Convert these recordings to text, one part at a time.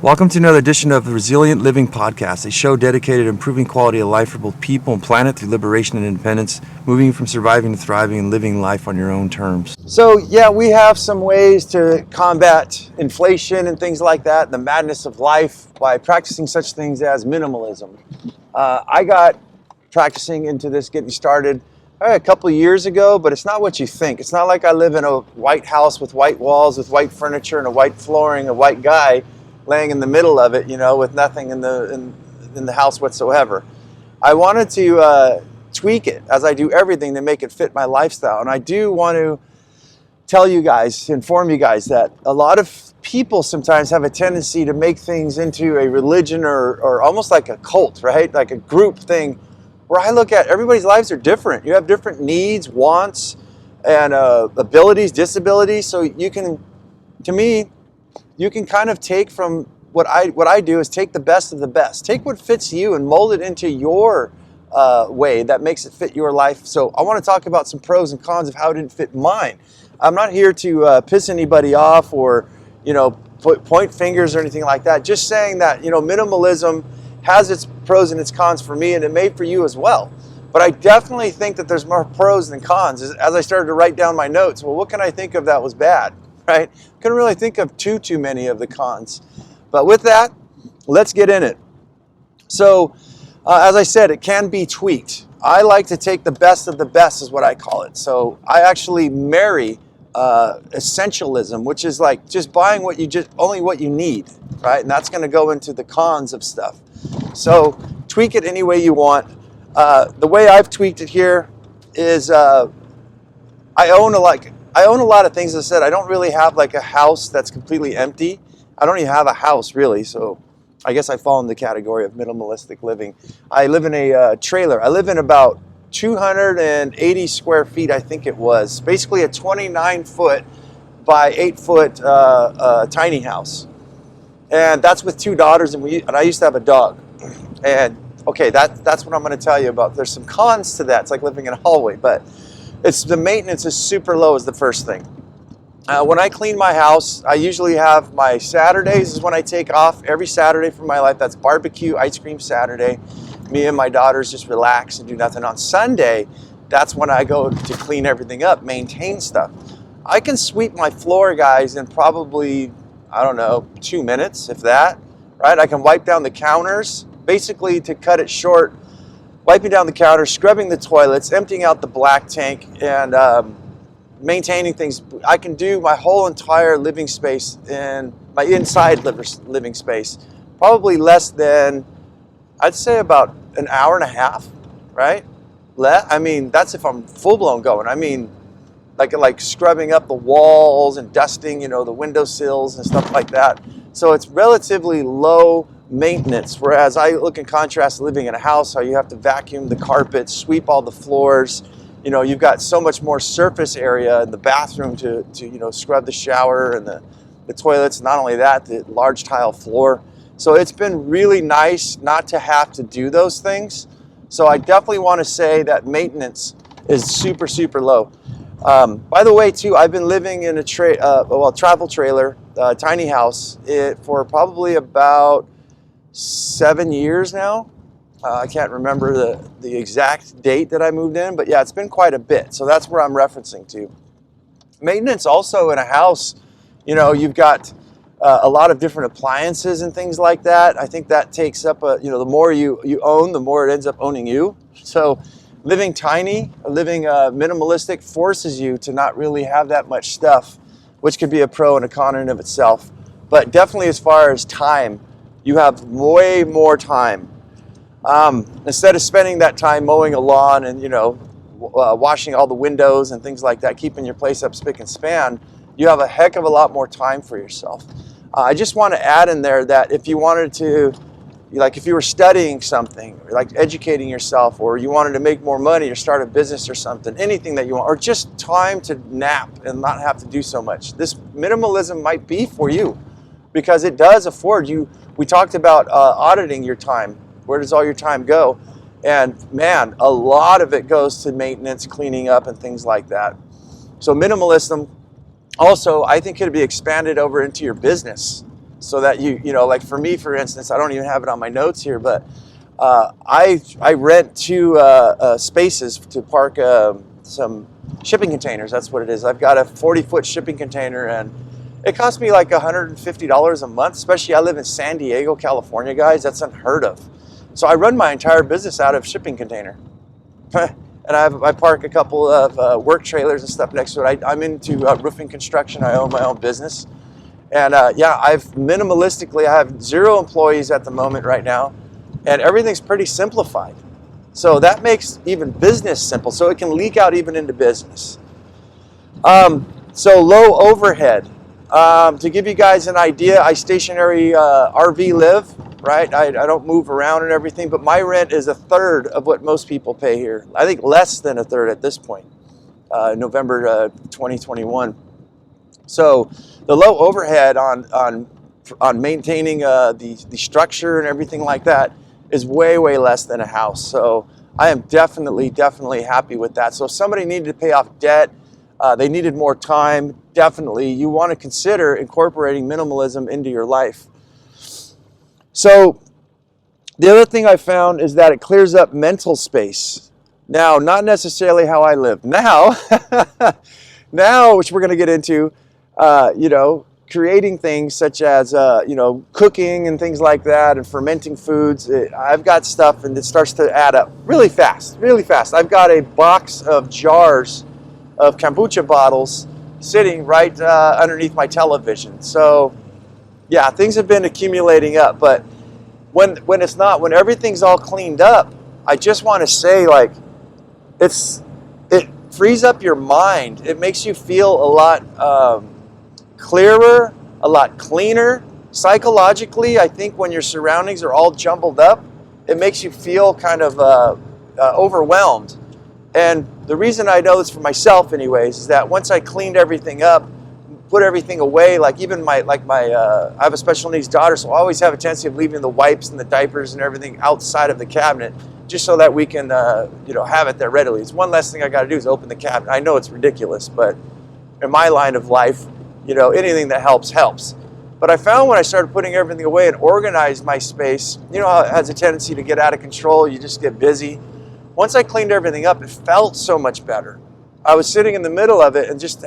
Welcome to another edition of the Resilient Living Podcast, a show dedicated to improving quality of life for both people and planet through liberation and independence, moving from surviving to thriving and living life on your own terms. So we have some ways to combat inflation and things like that, the madness of life, by practicing such things as minimalism. I got practicing into this, getting started a couple of years ago, but it's not what you think. It's not like I live in a white house with white walls, with white furniture and a white flooring, a white guy laying in the middle of it, with nothing in the house whatsoever. I wanted to tweak it, as I do everything, to make it fit my lifestyle. And I do want to inform you guys that a lot of people sometimes have a tendency to make things into a religion or almost like a cult, right? Like a group thing, where I look at everybody's lives are different. You have different needs, wants, and abilities, disabilities. So you can kind of take from what I do is take the best of the best. Take what fits you and mold it into your way that makes it fit your life. So I want to talk about some pros and cons of how it didn't fit mine. I'm not here to piss anybody off or point fingers or anything like that. Just saying that minimalism has its pros and its cons for me, and it may for you as well. But I definitely think that there's more pros than cons. As I started to write down my notes, well, what can I think of that was bad? Right? Couldn't really think of too many of the cons. But with that, let's get in it. So, as I said, it can be tweaked. I like to take the best of the best, is what I call it. So I actually marry essentialism, which is like just buying only what you need, right? And that's going to go into the cons of stuff. So tweak it any way you want. The way I've tweaked it here is I own a lot of things. As I said, I don't really have like a house that's completely empty. I don't even have a house really, so I guess I fall in the category of minimalistic living. I live in a trailer. I live in about 280 square feet, I think it was. Basically a 29-foot by 8-foot tiny house. And that's with two daughters, and I used to have a dog. And okay, that's what I'm going to tell you about. There's some cons to that. It's like living in a hallway, but the maintenance is super low is the first thing. When I clean my house, I usually have my Saturdays is when I take off. Every Saturday for my life, that's barbecue, ice cream Saturday. Me and my daughters just relax and do nothing. On Sunday, that's when I go to clean everything up, maintain stuff. I can sweep my floor, guys, in probably, 2 minutes, if that, right? I can wipe down the counters, basically to cut it short, wiping down the counters, scrubbing the toilets, emptying out the black tank, and maintaining things. I can do my whole entire living space in my inside living space, probably less than, I'd say about an hour and a half, right? That's if I'm full-blown going. Like scrubbing up the walls and dusting, the windowsills and stuff like that. So it's relatively low maintenance, whereas I look in contrast to living in a house, how you have to vacuum the carpets, sweep all the floors. You've got so much more surface area in the bathroom to scrub the shower and the toilets. Not only that, the large tile floor. So it's been really nice not to have to do those things. So I definitely want to say that maintenance is super, super low. By the way, too, I've been living in a travel trailer, tiny house, for probably about 7 years now. I can't remember the exact date that I moved in, but yeah, it's been quite a bit. So that's where I'm referencing to. Maintenance also in a house, you've got a lot of different appliances and things like that. I think that takes up, the more you own, the more it ends up owning you. So living tiny, living minimalistic forces you to not really have that much stuff, which could be a pro and a con in of itself. But definitely as far as time, you have way more time. Instead of spending that time mowing a lawn and, washing all the windows and things like that, keeping your place up spick and span, you have a heck of a lot more time for yourself. I just want to add in there that if you wanted to, like if you were studying something, or like educating yourself, or you wanted to make more money or start a business or something, anything that you want, or just time to nap and not have to do so much, this minimalism might be for you because it does afford you. We talked about auditing your time. Where does all your time go? And man, a lot of it goes to maintenance, cleaning up, and things like that. So minimalism also, I think, could be expanded over into your business. so that like for me, for instance, I don't even have it on my notes here, but I rent 2 spaces to park some shipping containers. That's what it is. I've got a 40-foot shipping container, and it costs me like $150 a month, especially I live in San Diego, California, guys. That's unheard of. So I run my entire business out of shipping container. And I park a couple of work trailers and stuff next to it. I'm into roofing construction. I own my own business. And I have 0 employees at the moment right now. And everything's pretty simplified. So that makes even business simple. So it can leak out even into business. So low overhead. To give you guys an idea, I stationary RV live, right? I don't move around and everything, but my rent is 1/3 of what most people pay here. I think less than 1/3 at this point, November 2021. So the low overhead on maintaining the structure and everything like that is way less than a house. So I am definitely happy with that. So if somebody needed to pay off debt, they needed more time, definitely you want to consider incorporating minimalism into your life. So the other thing I found is that it clears up mental space. Now, not necessarily how I live now, which we're going to get into, creating things such as, cooking and things like that, and fermenting foods. I've got stuff and it starts to add up really fast. I've got a box of jars of kombucha bottles sitting right underneath my television. So yeah, things have been accumulating up, but when everything's all cleaned up, I just want to say, like, it frees up your mind. It makes you feel a lot clearer, a lot cleaner. Psychologically, I think when your surroundings are all jumbled up, it makes you feel kind of overwhelmed. And the reason I know this for myself anyways is that once I cleaned everything up, put everything away, like even I have a special needs daughter, so I always have a tendency of leaving the wipes and the diapers and everything outside of the cabinet, just so that we can have it there readily. It's one less thing I got to do is open the cabinet. I know it's ridiculous, but in my line of life, anything that helps. But I found when I started putting everything away and organized my space, how it has a tendency to get out of control. You just get busy. Once I cleaned everything up, it felt so much better. I was sitting in the middle of it and just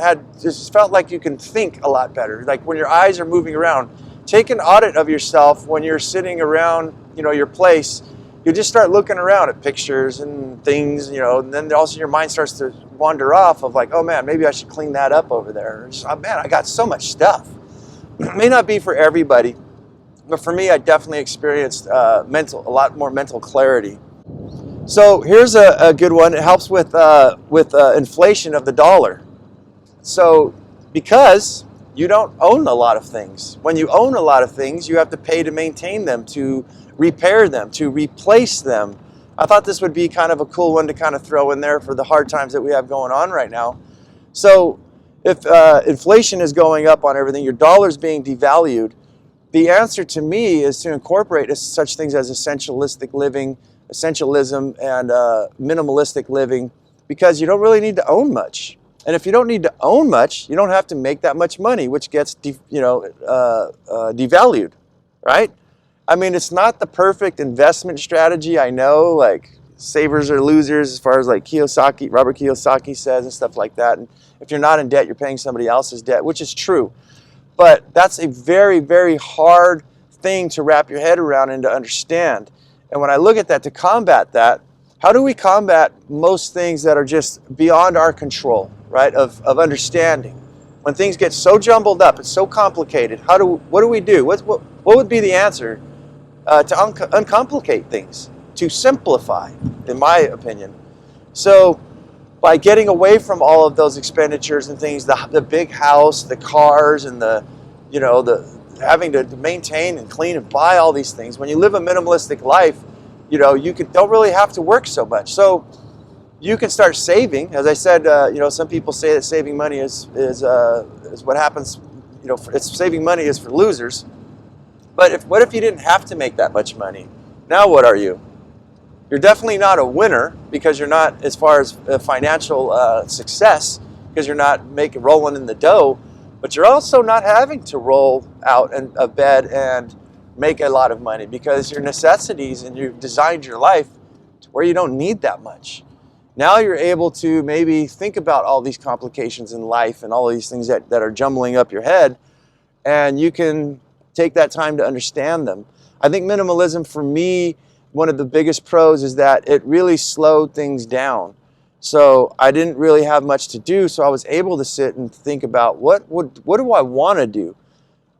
felt like you can think a lot better. Like when your eyes are moving around, take an audit of yourself when you're sitting around, your place. You just start looking around at pictures and things, and then also your mind starts to wander off of like, oh man, maybe I should clean that up over there. Just, oh man, I got so much stuff. It may not be for everybody, but for me, I definitely experienced a lot more mental clarity. So here's a good one. It helps with inflation of the dollar. So because you don't own a lot of things. When you own a lot of things, you have to pay to maintain them, to repair them, to replace them. I thought this would be kind of a cool one to kind of throw in there for the hard times that we have going on right now. So if inflation is going up on everything, your dollar's being devalued, the answer to me is to incorporate such things as essentialistic living, essentialism, and minimalistic living, because you don't really need to own much. And if you don't need to own much, you don't have to make that much money, which gets devalued, right? I mean, it's not the perfect investment strategy. I know, like, savers are losers, as far as like Robert Kiyosaki says and stuff like that. And if you're not in debt, you're paying somebody else's debt, which is true. But that's a very, very hard thing to wrap your head around and to understand. And when I look at that, to combat that, how do we combat most things that are just beyond our control, right, of understanding? When things get so jumbled up, it's so complicated, what do we do? What would be the answer to uncomplicate things, to simplify, in my opinion? So by getting away from all of those expenditures and things, the big house, the cars, and the having to maintain and clean and buy all these things. When you live a minimalistic life, you don't really have to work so much. So you can start saving. As I said, some people say that saving money is what happens. Saving money is for losers. But what if you didn't have to make that much money? Now what are you? You're definitely not a winner, because you're not, as far as financial success, because you're not rolling in the dough. but you're also not having to roll out a bed and make a lot of money because your necessities and you've designed your life to where you don't need that much. Now you're able to maybe think about all these complications in life and all these things that are jumbling up your head, and you can take that time to understand them. I think minimalism for me, one of the biggest pros is that it really slowed things down. So I didn't really have much to do, so I was able to sit and think about what do I want to do?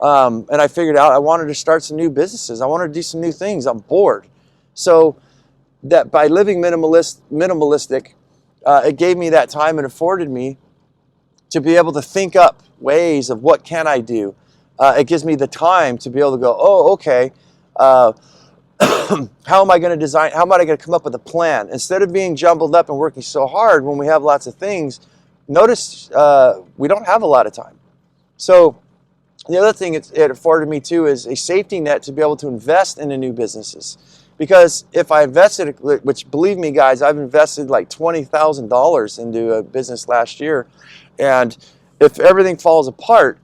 And I figured out I wanted to start some new businesses. I wanted to do some new things. I'm bored. So that by living minimalistic, it gave me that time and afforded me to be able to think up ways of what can I do. It gives me the time to be able to go, oh, okay, how am I going to design, how am I going to come up with a plan? Instead of being jumbled up and working so hard when we have lots of things, notice we don't have a lot of time. So the other thing it afforded me too is a safety net to be able to invest into new businesses. Because if I invested, which believe me guys, I've invested like $20,000 into a business last year, and if everything falls apart,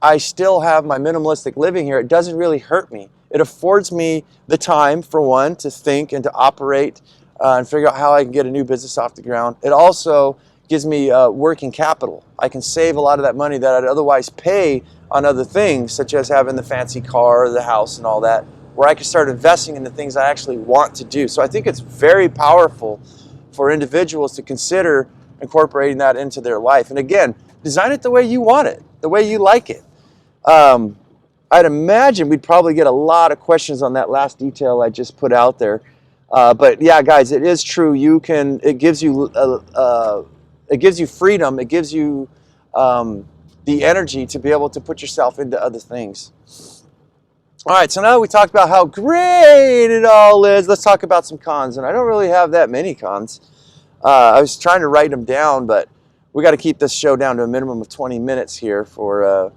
I still have my minimalistic living here. It doesn't really hurt me. It affords me the time, for one, to think and to operate and figure out how I can get a new business off the ground. It also gives me working capital. I can save a lot of that money that I'd otherwise pay on other things, such as having the fancy car, the house, and all that, where I can start investing in the things I actually want to do. So I think it's very powerful for individuals to consider incorporating that into their life. And again, design it the way you want it, the way you like it. I'd imagine we'd probably get a lot of questions on that last detail I just put out there. But yeah, guys, it is true. It gives you freedom. It gives you the energy to be able to put yourself into other things. All right, so now that we talked about how great it all is, let's talk about some cons. And I don't really have that many cons. I was trying to write them down, but we got to keep this show down to a minimum of 20 minutes here for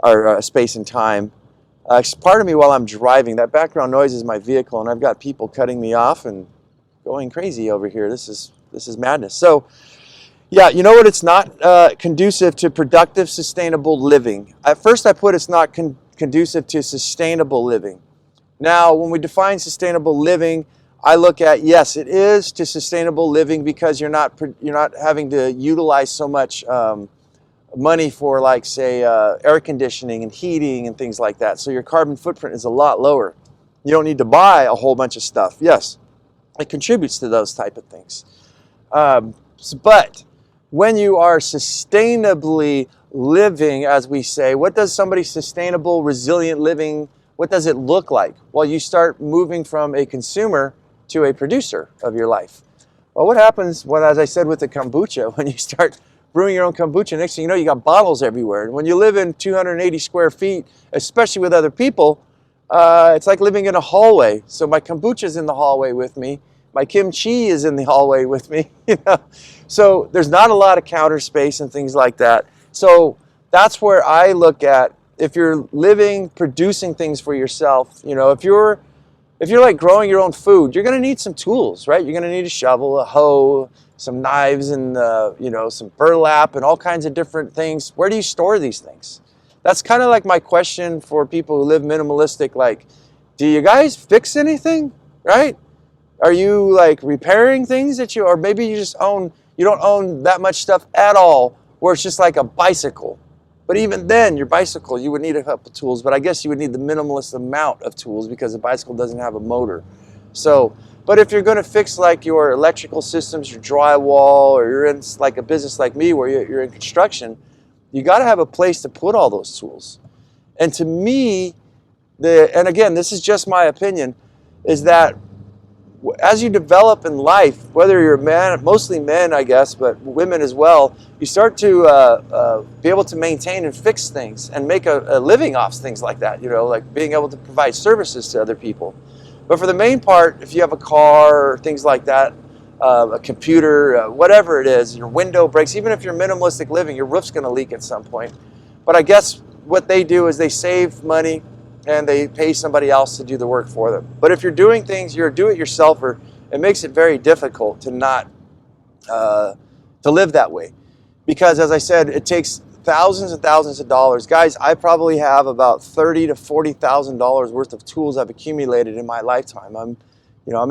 our space and time. Part of me while I'm driving, that background noise is my vehicle, and I've got people cutting me off and going crazy over here. This is madness. So, yeah, you know what? It's not conducive to productive, sustainable living. At first, I put it's not conducive to sustainable living. Now, when we define sustainable living, I look at, yes, it is to sustainable living because you're not having to utilize so much money for, like, say, air conditioning and heating and things like that. So your carbon footprint is a lot lower. You don't need to buy a whole bunch of stuff. Yes, it contributes to those type of things. But when you are sustainably living, as we say, what does somebody sustainable, resilient living, what does it look like? Well, you start moving from a consumer to a producer of your life. Well, what happens when, as I said with the kombucha, when you start brewing your own kombucha, next thing you know, you got bottles everywhere. And when you live in 280 square feet, especially with other people, it's like living in a hallway. So my kombucha's in the hallway with me. My kimchi is in the hallway with me. You know? So there's not a lot of counter space and things like that. So that's where I look at, if you're living, producing things for yourself, you know, if you're like growing your own food, you're going to need some tools, right? You're going to need a shovel, a hoe, some knives, and you know, some burlap and all kinds of different things. Where do you store these things? That's kind of like my question for people who live minimalistic. Like, do you guys fix anything, right? Are you like repairing things that or maybe you don't own that much stuff at all, where it's just like a bicycle. But even then, your bicycle, you would need a couple tools, but I guess you would need the minimalist amount of tools because a bicycle doesn't have a motor. So, but if you're going to fix like your electrical systems, your drywall, or you're in like a business like me where you're in construction, you got to have a place to put all those tools. And to me, and again, this is just my opinion, is that as you develop in life, whether you're a man, mostly men, I guess, but women as well, you start to be able to maintain and fix things and make a living off things like that, you know, like being able to provide services to other people. But for the main part, if you have a car or things like that, a computer, whatever it is, your window breaks, even if you're minimalistic living, your roof's going to leak at some point. But I guess what they do is they save money and they pay somebody else to do the work for them. But if you're doing things, you're a do-it-yourselfer, it makes it very difficult to not to live that way. Because as I said, it takes thousands and thousands of dollars. Guys, I probably have about $30,000 to $40,000 worth of tools I've accumulated in my lifetime. I'm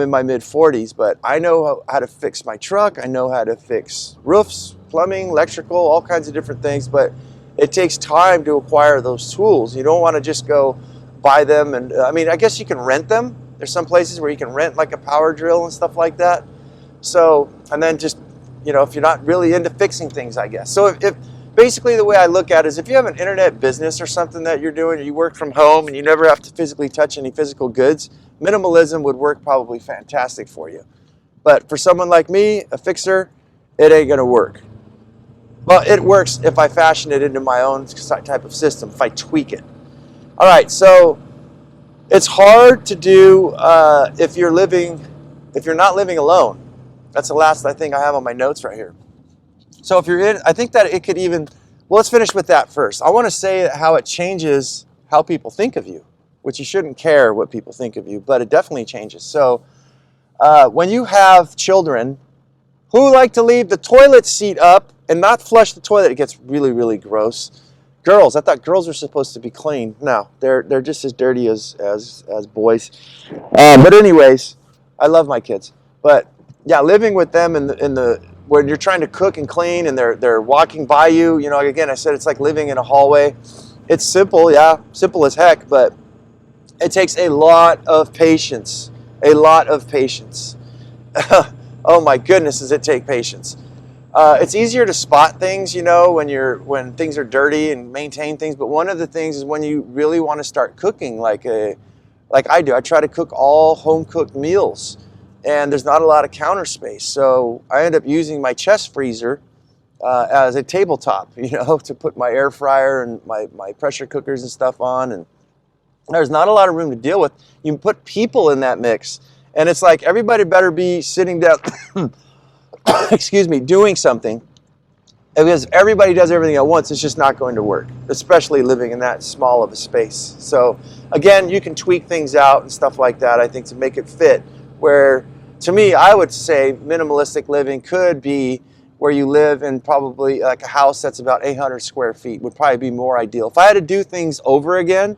in my mid-40s, but I know how to fix my truck. I know how to fix roofs, plumbing, electrical, all kinds of different things, but it takes time to acquire those tools. You don't want to just go buy them, and I guess you can rent them. There's some places where you can rent like a power drill and stuff like that. So, and then just, if you're not really into fixing things, I guess. So if basically the way I look at it is, if you have an internet business or something that you're doing, or you work from home and you never have to physically touch any physical goods, minimalism would work probably fantastic for you. But for someone like me, a fixer, it ain't gonna work. Well, it works if I fashion it into my own type of system, if I tweak it. All right, so it's hard to do if you're not living alone. That's the last thing I have on my notes right here. So if you're in, I think that it could even, well, let's finish with that first. I want to say how it changes how people think of you, which you shouldn't care what people think of you, but it definitely changes. So when you have children who like to leave the toilet seat up and not flush the toilet, it gets really, really gross. Girls, I thought girls were supposed to be clean. No, they're just as dirty as boys. But anyways, I love my kids. But yeah, living with them in the when you're trying to cook and clean and they're walking by you, again, I said it's like living in a hallway. It's simple, yeah, simple as heck, but it takes a lot of patience. A lot of patience. Oh my goodness, does it take patience? It's easier to spot things, when things are dirty and maintain things. But one of the things is when you really want to start cooking, like I do. I try to cook all home cooked meals, and there's not a lot of counter space. So I end up using my chest freezer as a tabletop, to put my air fryer and my pressure cookers and stuff on. And there's not a lot of room to deal with. You can put people in that mix, and it's like everybody better be sitting down. Excuse me, doing something, because everybody does everything at once, it's just not going to work, especially living in that small of a space. So again, you can tweak things out and stuff like that, I think, to make it fit, where to me, I would say minimalistic living could be where you live in probably like a house that's about 800 square feet would probably be more ideal. If I had to do things over again,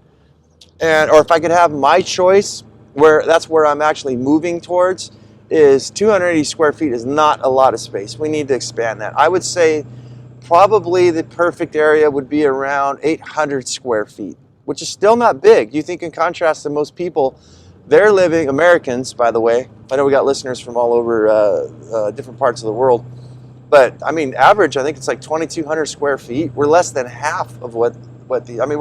or if I could have my choice, that's where I'm actually moving towards, is 280 square feet is not a lot of space. We need to expand that. I would say probably the perfect area would be around 800 square feet, which is still not big. You think in contrast to most people, they're living, Americans, by the way, I know we got listeners from all over different parts of the world, but average, I think it's like 2,200 square feet. We're less than half of we're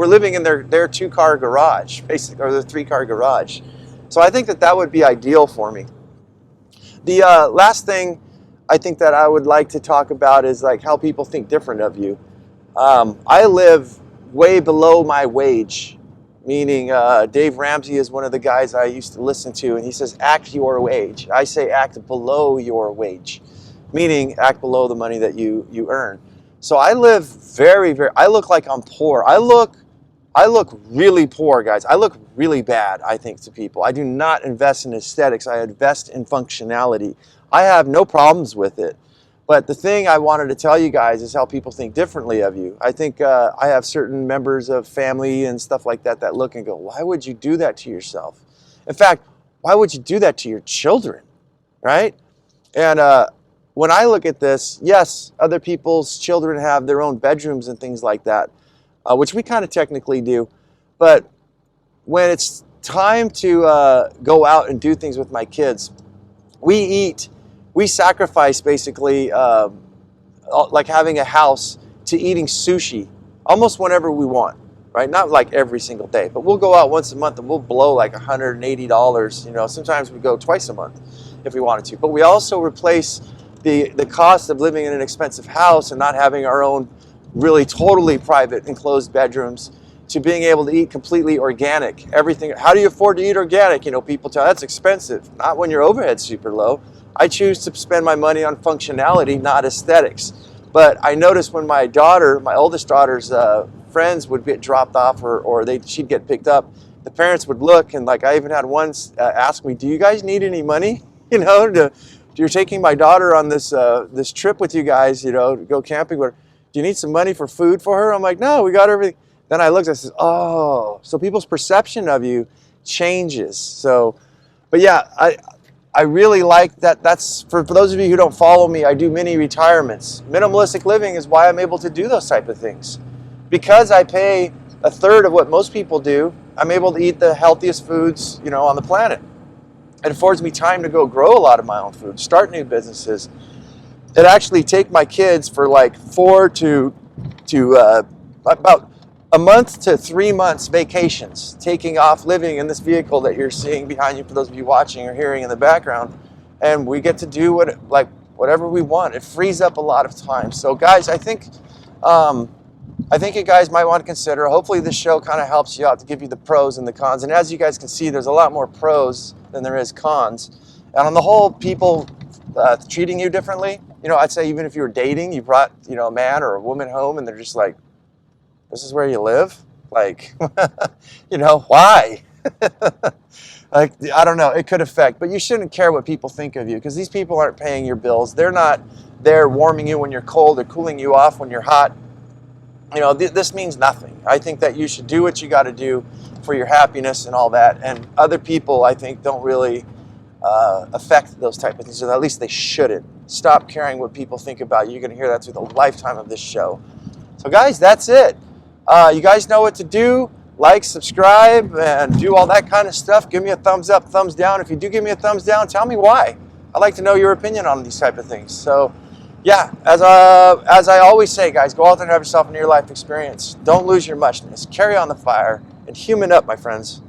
living in their 2-car garage, basically, or their 3-car garage. So I think that would be ideal for me. The last thing I think that I would like to talk about is like how people think different of you. I live way below my wage, meaning Dave Ramsey is one of the guys I used to listen to, and he says, act your wage. I say act below your wage, meaning act below the money that you earn. So I live very, very, I look like I'm poor. I look really poor, guys. I look really bad, I think, to people. I do not invest in aesthetics. I invest in functionality. I have no problems with it. But the thing I wanted to tell you guys is how people think differently of you. I think I have certain members of family and stuff like that that look and go, why would you do that to yourself? In fact, why would you do that to your children, right? And when I look at this, yes, other people's children have their own bedrooms and things like that, which we kind of technically do. But when it's time to go out and do things with my kids, we sacrifice basically like having a house to eating sushi almost whenever we want, right? Not like every single day, but we'll go out once a month and we'll blow like $180. Sometimes we go twice a month if we wanted to. But we also replace the cost of living in an expensive house and not having our own really totally private enclosed bedrooms to being able to eat completely organic. Everything. How do you afford to eat organic? People tell that's expensive. Not when your overhead's super low. I choose to spend my money on functionality, not aesthetics. But I noticed when my oldest daughter's friends would get dropped off or she'd get picked up, the parents would look, and like I even had one ask me, do you guys need any money? You're taking my daughter on this trip with you guys, to go camping with her. do you need some money for food for her? I'm like, no, we got everything. Then I looked, I said, oh, so people's perception of you changes. So, but yeah, I really like that. That's for those of you who don't follow me, I do mini retirements. Minimalistic living is why I'm able to do those type of things. Because I pay a third of what most people do, I'm able to eat the healthiest foods, on the planet. It affords me time to go grow a lot of my own food, start new businesses. It actually take my kids for like 4 to about a month to 3 months vacations, taking off, living in this vehicle that you're seeing behind you for those of you watching or hearing in the background. And we get to do whatever we want. It frees up a lot of time. So guys, I think you guys might want to consider, hopefully this show kind of helps you out to give you the pros and the cons. And as you guys can see, there's a lot more pros than there is cons. And on the whole, people treating you differently, I'd say even if you were dating, you brought, a man or a woman home and they're just like, this is where you live? Like, why? Like, I don't know, it could affect, but you shouldn't care what people think of you because these people aren't paying your bills. They're not there warming you when you're cold or cooling you off when you're hot. This means nothing. I think that you should do what you got to do for your happiness and all that. And other people, I think, don't really affect those type of things, or at least they shouldn't. Stop caring what people think about you. You're going to hear that through the lifetime of this show. So guys, that's it. You guys know what to do. Like, subscribe, and do all that kind of stuff. Give me a thumbs up, thumbs down. If you do give me a thumbs down, tell me why. I'd like to know your opinion on these type of things. So yeah, as I always say, guys, go out there and have yourself a near life experience. Don't lose your muchness. Carry on the fire and human up, my friends.